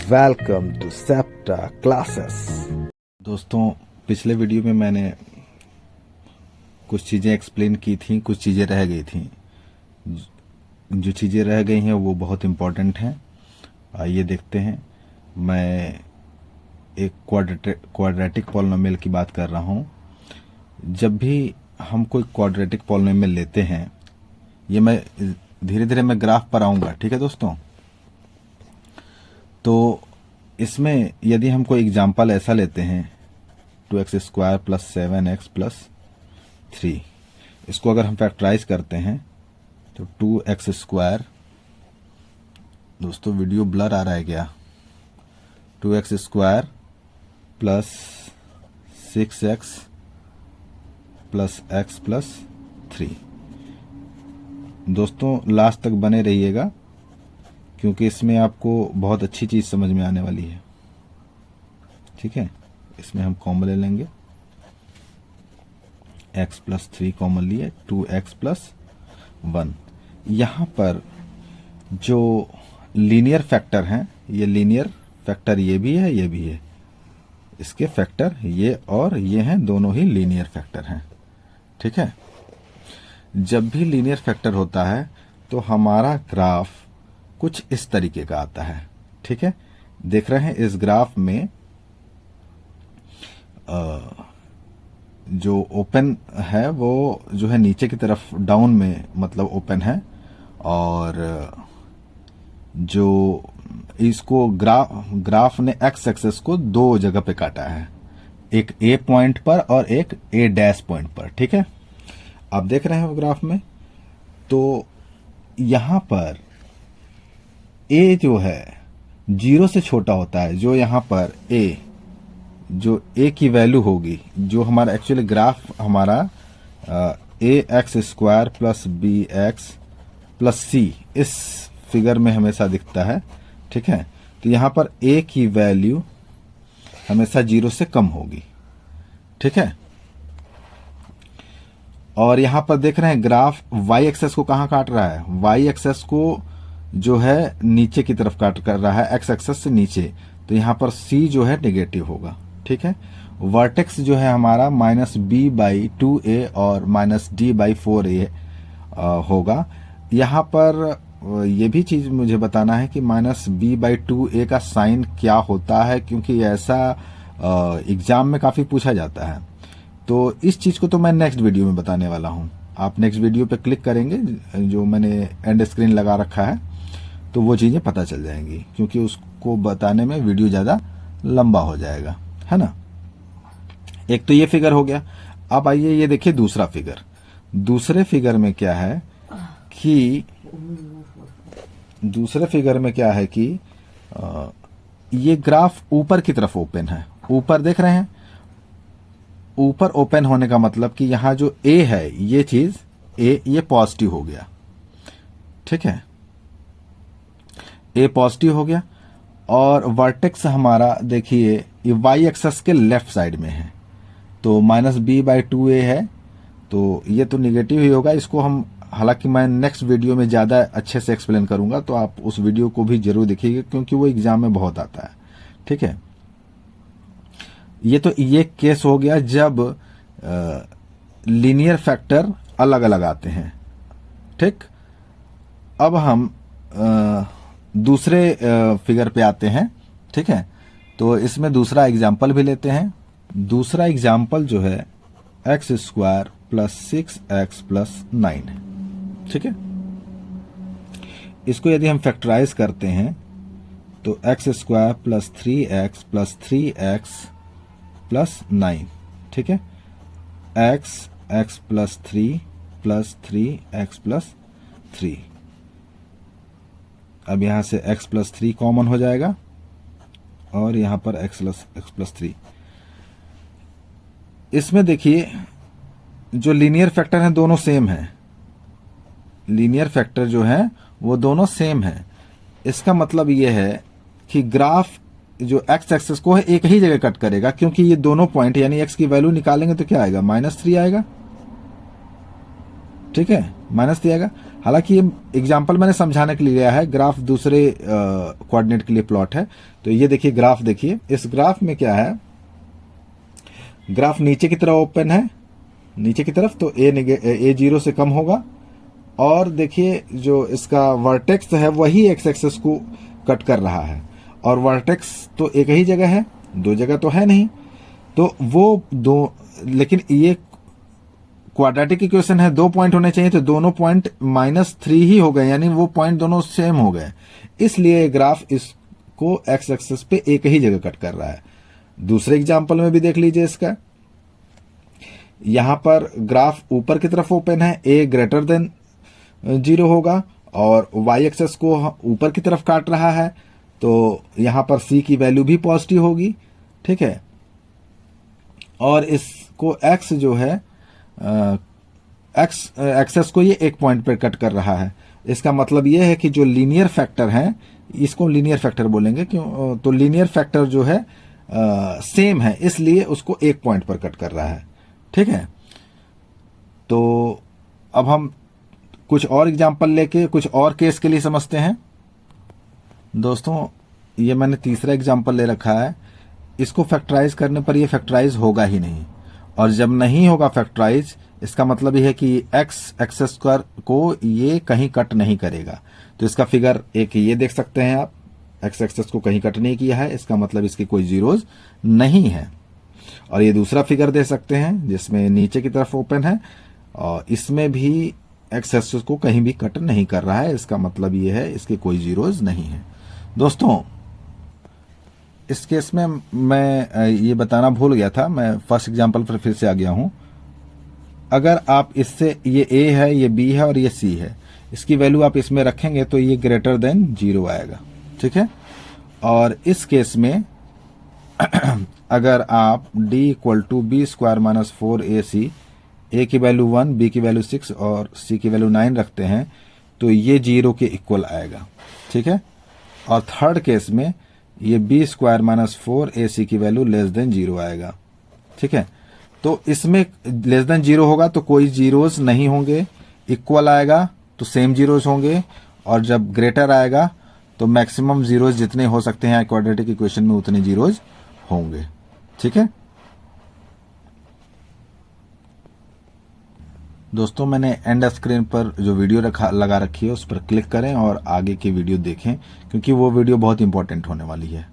Welcome to septa classes. दोस्तों, पिछले video में मैंने कुछ चीज़ें एक्सप्लेन की थी, कुछ चीज़ें रह गई थी। जो चीज़ें रह गई हैं वो बहुत इम्पोर्टेंट हैं। आइए देखते हैं। मैं एक क्वाड्रेटिक पॉलिनोमियल की बात कर रहा हूँ। जब भी हम कोई क्वाड्रेटिक पॉलिनोमियल लेते हैं, ये मैं धीरे धीरे मैं ग्राफ पर आऊँगा, ठीक है दोस्तों। तो इसमें यदि हम कोई एग्जाम्पल ऐसा लेते हैं 2x² + 7x + 3, इसको अगर हम फैक्टराइज करते हैं तो 2x², दोस्तों वीडियो ब्लर आ रहा है क्या, 2x² + 6x + x + 3। दोस्तों लास्ट तक बने रहिएगा क्योंकि इसमें आपको बहुत अच्छी चीज़ समझ में आने वाली है, ठीक है। इसमें हम कॉमन ले लेंगे, x + 3 कॉमन लिए, 2x + 1। यहाँ पर जो लीनियर फैक्टर हैं, ये लीनियर फैक्टर ये भी है, ये भी है। इसके फैक्टर ये और ये हैं, दोनों ही लीनियर फैक्टर हैं, ठीक है। जब भी लीनियर फैक्टर होता है तो हमारा ग्राफ कुछ इस तरीके का आता है, ठीक है। देख रहे हैं इस ग्राफ में जो ओपन है वो जो है नीचे की तरफ डाउन में मतलब ओपन है, और जो इसको ग्राफ ने एक्स एक्सेस को दो जगह पे काटा है, एक ए पॉइंट पर और एक ए डैश पॉइंट पर, ठीक है। आप देख रहे हैं वो ग्राफ में, तो यहां पर ए जो है 0 से छोटा होता है। जो यहां पर जो ए की वैल्यू होगी, जो हमारा एक्चुअली ग्राफ हमारा ax² + bx + c इस फिगर में हमेशा दिखता है, ठीक है। तो यहां पर a की वैल्यू हमेशा 0 से कम होगी, ठीक है। और यहां पर देख रहे हैं ग्राफ y एक्सेस को कहां काट रहा है, y एक्सेस को जो है नीचे की तरफ काट कर रहा है, x एक्सेस से नीचे। तो यहां पर c जो है नेगेटिव होगा, ठीक है। वर्टेक्स जो है हमारा -b/2a और -d/4a होगा। यहाँ पर ये भी चीज मुझे बताना है कि -b/2a का साइन क्या होता है, क्योंकि ऐसा एग्जाम में काफी पूछा जाता है। तो इस चीज को तो मैं नेक्स्ट वीडियो में बताने वाला हूँ। आप नेक्स्ट वीडियो पे क्लिक करेंगे, जो मैंने एंड स्क्रीन लगा रखा है, तो वो चीजें पता चल जाएंगी, क्योंकि उसको बताने में वीडियो ज्यादा लंबा हो जाएगा, है ना। एक तो ये फिगर हो गया। अब आइए ये देखिए दूसरा फिगर। दूसरे फिगर में क्या है कि ये ग्राफ ऊपर की तरफ ओपन है। ऊपर देख रहे हैं, ऊपर ओपन होने का मतलब कि यहां जो ए है, ये चीज ए ये पॉजिटिव हो गया, ठीक है। ए पॉजिटिव हो गया और वर्टेक्स हमारा देखिए ये वाई एक्सेस के लेफ्ट साइड में है, तो -b/2a है, तो ये तो निगेटिव ही होगा। इसको हम, हालांकि मैं नेक्स्ट वीडियो में ज्यादा अच्छे से एक्सप्लेन करूंगा, तो आप उस वीडियो को भी जरूर देखिएगा, क्योंकि वो एग्जाम में बहुत आता है, ठीक है। ये तो ये केस हो गया जब लीनियर फैक्टर अलग अलग आते हैं, ठीक। अब हम दूसरे फिगर पे आते हैं, ठीक है। तो इसमें दूसरा एग्जाम्पल भी लेते हैं। दूसरा एग्जाम्पल जो है x² + 6x + 9 है, ठीक है। इसको यदि हम फैक्टराइज करते हैं तो x² + 3x + 3x + 9, ठीक है। x + 3 + 3x + 3। अब यहां से x + 3 कॉमन हो जाएगा और यहां पर x + 3। इसमें देखिए जो लीनियर फैक्टर हैं दोनों सेम हैं। लीनियर फैक्टर जो हैं वो दोनों सेम हैं। इसका मतलब ये है कि ग्राफ जो x एक्सेस को है एक ही जगह कट करेगा, क्योंकि ये दोनों पॉइंट यानी x की वैल्यू निकालेंगे तो क्या आएगा, -3 आएगा, ठीक है, माइनस दिया जाएगा। हालांकि ये एग्जाम्पल मैंने समझाने के लिए लिया है, ग्राफ दूसरे कोऑर्डिनेट के लिए प्लॉट है। तो ये देखिए ग्राफ, देखिए इस ग्राफ में क्या है, ग्राफ नीचे की तरफ ओपन है, नीचे की तरफ, तो ए 0 से कम होगा। और देखिए जो इसका वर्टेक्स है वही एक्स एक्सेस को कट कर रहा है, और वर्टेक्स तो एक ही जगह है, दो जगह तो है नहीं, तो वो दो, लेकिन ये क्वाड्रेटिक इक्वेशन है, 2 पॉइंट होने चाहिए, तो दोनों पॉइंट -3 ही हो गए, यानी वो पॉइंट दोनों सेम हो गए, इसलिए ग्राफ इसको एक्स एक्सेस पे एक ही जगह कट कर रहा है। दूसरे एग्जाम्पल में भी देख लीजिए इसका, यहां पर ग्राफ ऊपर की तरफ ओपन है, ए ग्रेटर देन 0 होगा, और वाई एक्सेस को ऊपर की तरफ काट रहा है, तो यहां पर सी की वैल्यू भी पॉजिटिव होगी, ठीक है। और इसको एक्स जो है एक्स एक्सेस को ये एक पॉइंट पर कट कर रहा है। इसका मतलब ये है कि जो लीनियर फैक्टर है, इसको लीनियर फैक्टर बोलेंगे क्यों, तो लीनियर फैक्टर जो है सेम है, इसलिए उसको एक पॉइंट पर कट कर रहा है, ठीक है। तो अब हम कुछ और एग्जांपल लेके कुछ और केस के लिए समझते हैं। दोस्तों ये मैंने तीसरा एग्जांपल ले रखा है, इसको फैक्टराइज करने पर ये फैक्टराइज होगा ही नहीं, और जब नहीं होगा फैक्टराइज, इसका मतलब यह है कि एक्स एक्सेस को ये कहीं कट नहीं करेगा। तो इसका फिगर एक ये देख सकते हैं आप, एक्स एक्सेस को कहीं कट नहीं किया है, इसका मतलब इसकी कोई जीरोज नहीं है। और ये दूसरा फिगर दे सकते हैं जिसमें नीचे की तरफ ओपन है, और इसमें भी एक्स एक्सेस को कहीं भी कट नहीं कर रहा है, इसका मतलब ये है इसके कोई जीरोज नहीं है। दोस्तों इस केस में मैं ये बताना भूल गया था, मैं फर्स्ट एग्जांपल पर फिर से आ गया हूं। अगर आप इससे, ये ए है, ये बी है और ये सी है, इसकी वैल्यू आप इसमें रखेंगे तो ये ग्रेटर देन 0 आएगा, ठीक है। और इस केस में अगर आप d = b² - 4ac, a की वैल्यू 1, b की वैल्यू 6 और c की वैल्यू 9 रखते हैं, तो ये 0 के इक्वल आएगा, ठीक है। और थर्ड केस में ये b² - 4ac की वैल्यू <0 आएगा, ठीक है। तो इसमें <0 होगा तो कोई जीरोज नहीं होंगे, इक्वल आएगा तो सेम जीरोज होंगे, और जब ग्रेटर आएगा तो मैक्सिमम जीरोज जितने हो सकते हैं क्वाड्रेटिक इक्वेशन में उतने जीरोज होंगे, ठीक है। दोस्तों मैंने एंड स्क्रीन पर जो वीडियो लगा रखी है उस पर क्लिक करें और आगे की वीडियो देखें, क्योंकि वो वीडियो बहुत इंपॉर्टेंट होने वाली है।